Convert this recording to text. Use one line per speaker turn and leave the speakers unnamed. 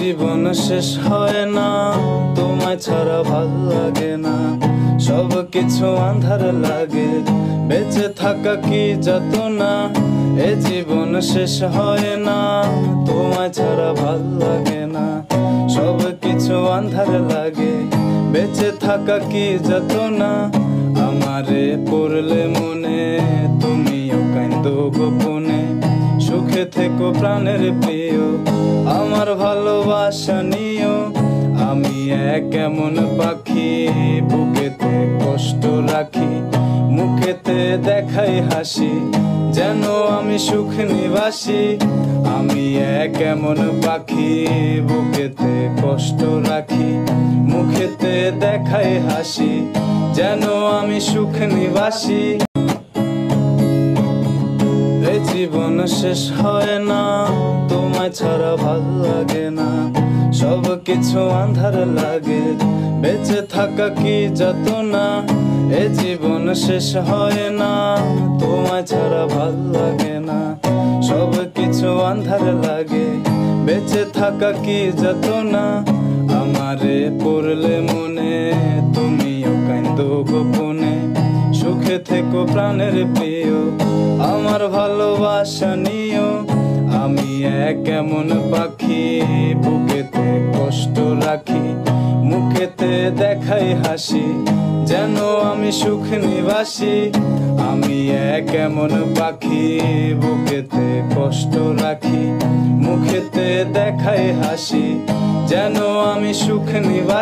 জীবন শেষ হয় না, তোমায় ছাড়া ভাল লাগে না, সব কিছু আন্ধার লাগে, বেঁচে থাকা কি যাতনা। এ জীবন শেষ হয় না, তোমায় ছাড়া ভাল লাগে না, সব কিছু আন্ধার লাগে, বেঁচে থাকা কি যাতনা। আমারে পড়লে মনে তুমিও কান্দো গোপনে, সুখে থেকো প্রাণের প্রিয়, আমার ভালোবাসা নিও। আমি এক এমন পাখি, বুকেতে কষ্ট রাখি, মুখেতে দেখাই হাসি, যেন আমি সুখ নিবাসী। আমি এক এমন পাখি, বুকেতে কষ্ট রাখি, মুখেতে দেখাই হাসি, যেন আমি সুখ নিবাসী। এই জীবন শেষ হয় না, তোমায় ছাড়া ভাল লাগে না, সব কিছু আন্ধার লাগে, বেঁচে থাকা কি যাতনা। এ জীবন শেষ হয় না, তোমায় ছাড়া ভাল লাগে না, সব কিছু আন্ধার লাগে, বেঁচে থাকা কি যাতনা। আমারে পড়লে মনে তুমিও কান্দো গোপনে, সুখে থেকো প্রাণের প্রিয়, আমার ভালোবাসা নিও। আমি এক এমন পাখি, বুকেতে কষ্ট রাখি, মুখেতে দেখাই হাসি, যেন আমি সুখ নিবাসী। আমি এক এমন পাখি, বুকেতে কষ্ট রাখি, মুখেতে দেখাই হাসি, যেন আমি সুখ নিবাসী।